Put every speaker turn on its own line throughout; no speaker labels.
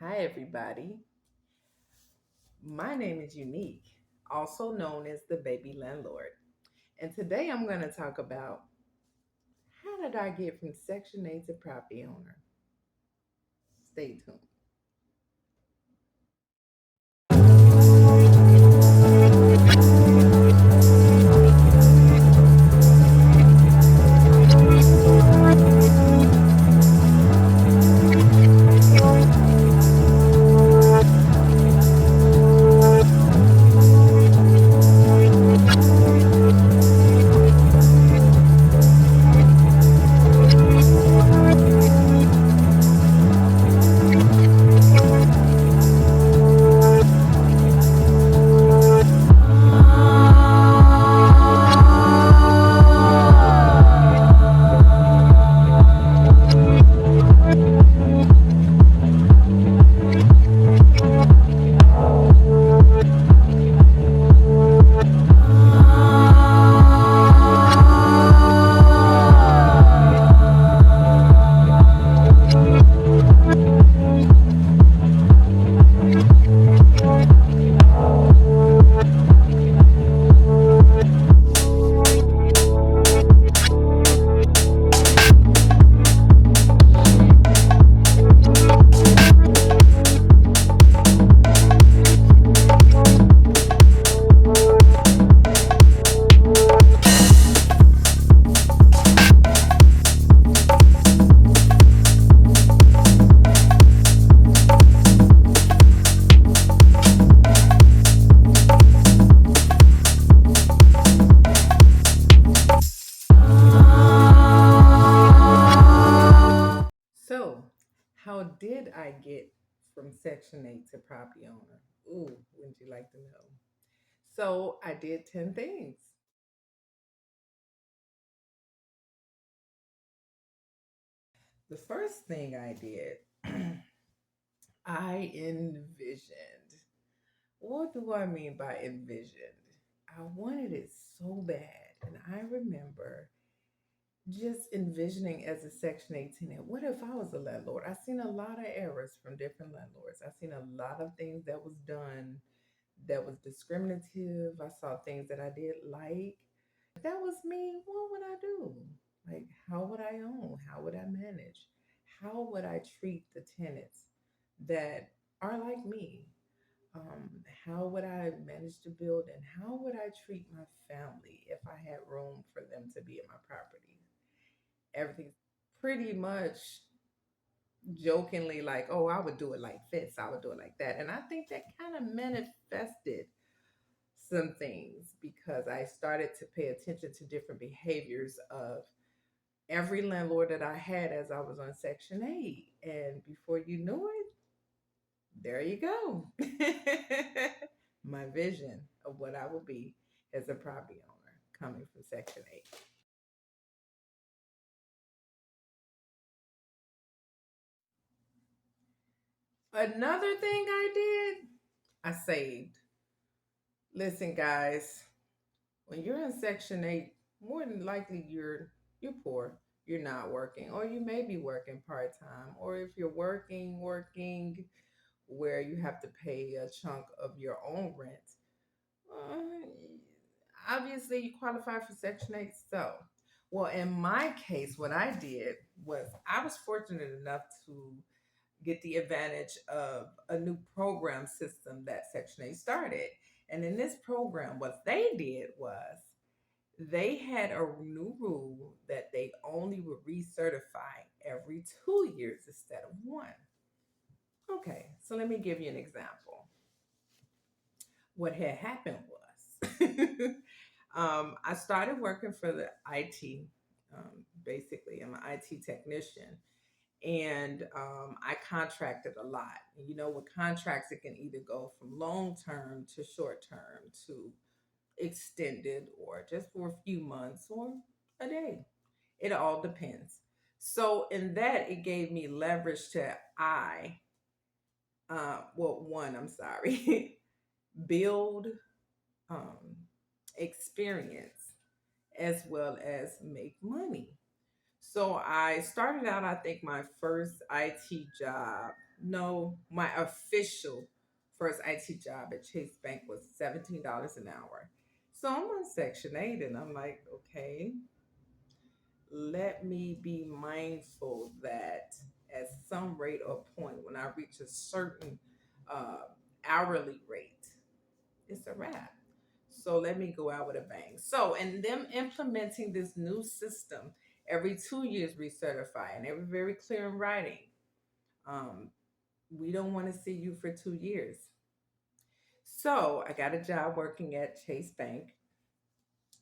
Hi, everybody. My name is Unique, also known as the Baby Landlord. And today I'm going to talk about how did I get from Section 8 to property owner? Stay tuned. So, how did I get from Section 8 to property owner? Ooh, wouldn't you like to know? So, I did 10 things. The first thing I did, I envisioned. What do I mean by envisioned? I wanted it so bad. And I remember just envisioning as a Section 8 tenant, what if I was a landlord? I've seen a lot of errors from different landlords. I've seen a lot of things that was done that was discriminative. I saw things that I did like. If that was me, what would I do? Like, how would I own? How would I manage? How would I treat the tenants that are like me? How would I manage to build and how would I treat my family if I had room for them to be in my property? Everything's pretty much jokingly like, oh, I would do it like this, I would do it like that. And I think that kind of manifested some things because I started to pay attention to different behaviors of every landlord that I had as I was on Section 8. And before you know it, there you go. My vision of what I will be as a property owner coming from Section 8. Another thing I did, I saved. Listen, guys, when you're in Section 8, more than likely you're poor. You're not working, or you may be working part time, or if you're working where you have to pay a chunk of your own rent, uh, obviously you qualify for Section 8. So, well, in my case, what I did was I was fortunate enough to get the advantage of a new program system that Section 8 started. And in this program, what they did was they had a new rule that they only would recertify every 2 years instead of one. Okay, so let me give you an example. What had happened was I started working for the IT, basically, I'm an IT technician. And I contracted a lot. And you know, with contracts, it can either go from long term to short term to extended or just for a few months or a day. It all depends. So in that, it gave me leverage to one, I'm sorry, build um, experience as well as make money. So I started out, I think my first IT job. No, my official first IT job at Chase Bank was $17 an hour. So I'm on Section 8 and I'm like, okay, let me be mindful that at some rate or point, when I reach a certain uh, hourly rate, it's a wrap. So let me go out with a bang. So, and them implementing this new system every 2 years recertify, and every very clear in writing. Um, we don't want to see you for 2 years. So I got a job working at Chase Bank,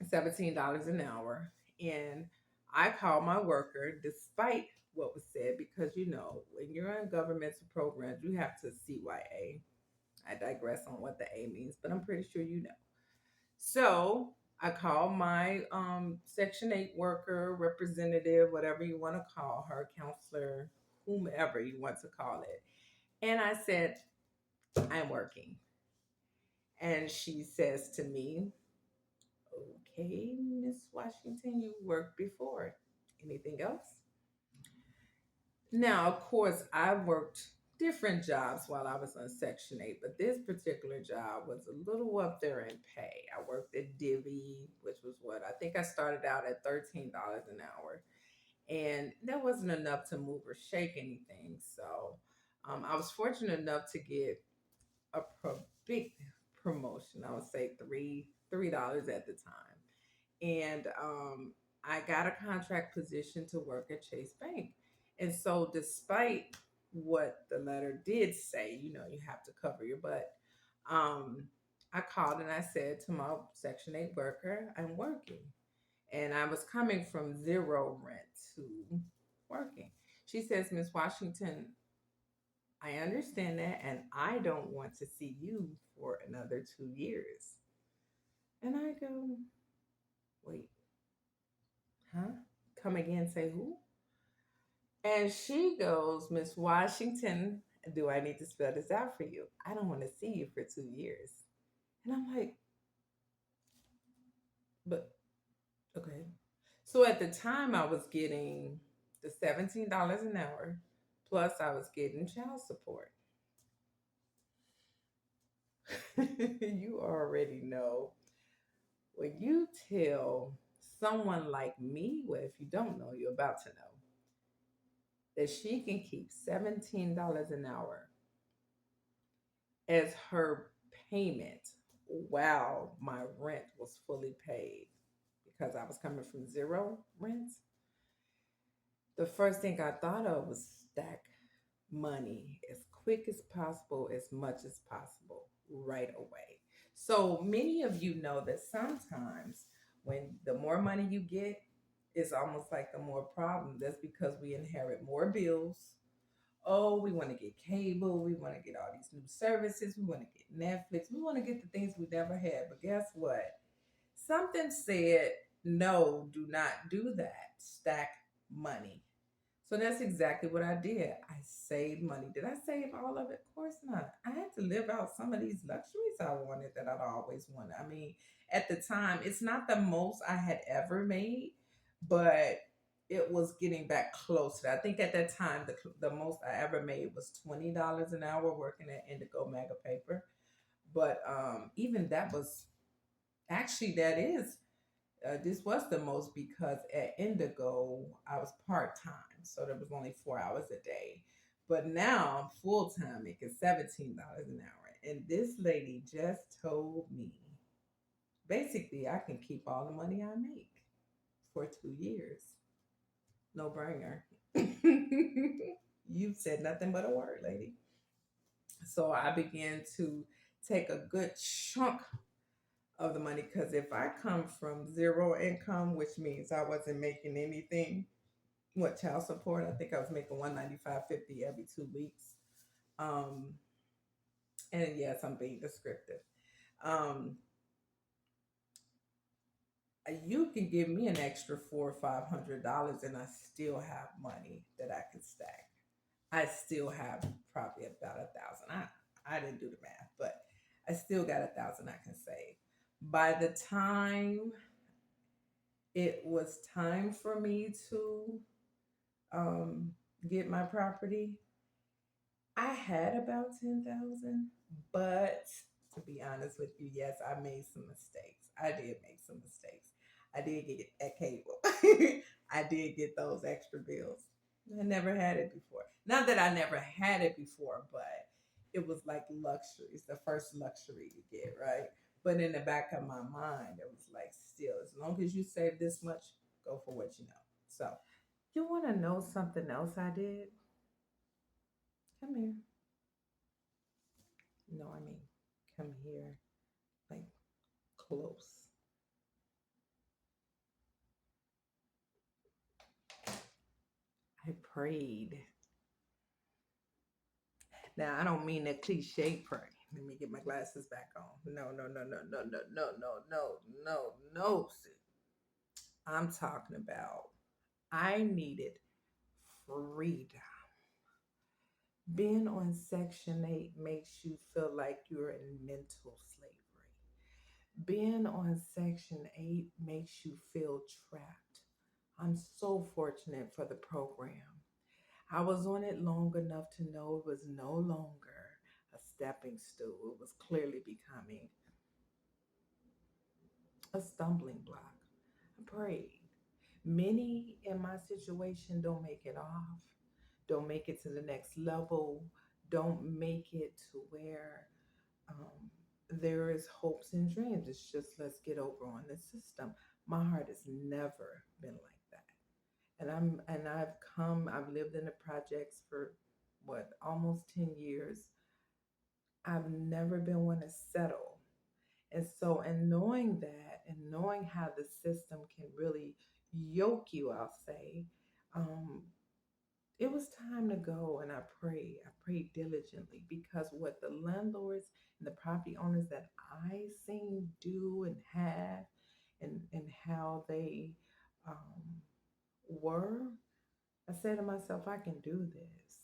$17 an hour. And I called my worker despite what was said because, when you're in governmental programs, you have to CYA. I digress on what the A means, but I'm pretty sure you know. So I called my Section 8 worker, representative, whatever you want to call her, counselor, whomever you want to call it. And I said, I'm working. And she says to me, okay, Miss Washington, you worked before. Anything else? Now, of course, I worked different jobs while I was on Section 8, but this particular job was a little up there in pay. I worked at Divvy, which was what I think I started out at $13 an hour. And that wasn't enough to move or shake anything. So I was fortunate enough to get big promotion. I would say $3 at the time, and I got a contract position to work at Chase Bank. And so, despite what the letter did say, you have to cover your butt. Um, I called and I said to my Section 8 worker, I'm working. And I was coming from zero rent to working. She says, Miss Washington, I understand that, and I don't want to see you for another 2 years. And I go, wait, huh? Come again, say who? And she goes, Miss Washington, do I need to spell this out for you? I don't want to see you for 2 years. And I'm like, but okay. So at the time, I was getting the $17 an hour, plus I was getting child support. You already know when you tell someone like me, well, if you don't know, you're about to know, that she can keep $17 an hour as her payment while my rent was fully paid because I was coming from zero rent. The first thing I thought of was stack money as quick as possible, as much as possible, right away. So many of you know that sometimes when the more money you get, it's almost like the more problem. That's because we inherit more bills. Oh, we want to get cable, we want to get all these new services, we want to get Netflix, we want to get the things we never had. But guess what? Something said, no, do not do that. Stack money. So that's exactly what I did. I saved money. Did I save all of it? Of course not. I had to live out some of these luxuries I wanted that I'd always wanted. I mean, at the time, it's not the most I had ever made, but it was getting back close to that. I think at that time, the most I ever made was $20 an hour working at Indigo Mega Paper. But even that was actually, that is this was the most because at Indigo I was part time, so there was only 4 hours a day. But now I'm full time, making $17 an hour. And this lady just told me basically I can keep all the money I make for 2 years. No brainer. You said nothing but a word, lady. So I began to take a good chunk of the money because if I come from zero income, which means I wasn't making anything, what child support, I think I was making 195.50 every 2 weeks. Um, and yes, I'm being descriptive. Um, you can give me an extra $400 or $500, and I still have money that I can stack. I still have probably about 1,000. I didn't do the math, but I still got 1,000 I can save. By the time it was time for me to um, get my property, I had about 10,000, but to be honest with you, yes, I made some mistakes. I did make some mistakes. I did get that cable. I did get those extra bills. I never had it before. Not that I never had it before, but it was like luxury. It's the first luxury you get, right? But in the back of my mind, it was like, still, as long as you save this much, go for what you know. So, you want to know something else I did? Come here. No, I mean, come here, like close. I prayed. Now, I don't mean the cliche pray. Let me get my glasses back on. No, no, no, no, no, no, no, no, no, no, no. I'm talking about I needed freedom. Being on Section 8 makes you feel like you're in mental slavery. Being on Section 8 makes you feel trapped. I'm so fortunate for the program. I was on it long enough to know it was no longer a stepping stool. It was clearly becoming a stumbling block. I prayed. Many in my situation don't make it off, don't make it to the next level, don't make it to where um, there is hopes and dreams. It's just let's get over on the system. My heart has never been like that. I've lived in the projects for what, almost 10 years. I've never been one to settle. And so, in knowing that and knowing how the system can really yoke you, I'll say, um, it was time to go. And I prayed. I prayed diligently because what the landlords and the property owners that I seen do and have, and how they um, were, I said to myself, I can do this.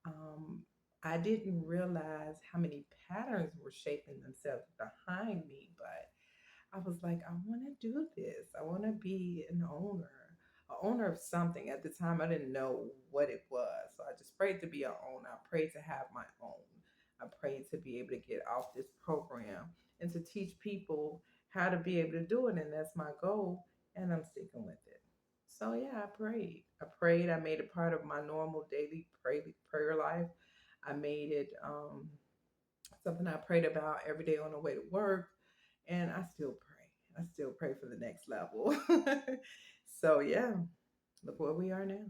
Um, I didn't realize how many patterns were shaping themselves behind me, but I was like, I want to do this. I want to be an owner of something. At the time, I didn't know what it was. So I just prayed to be an owner. I prayed to have my own. I prayed to be able to get off this program and to teach people how to be able to do it. And that's my goal. And I'm sticking with it. So yeah, I prayed. I prayed. I made it part of my normal daily prayer life. I made it something I prayed about every day on the way to work, and I still pray. I still pray for the next level. So yeah, look where we are now.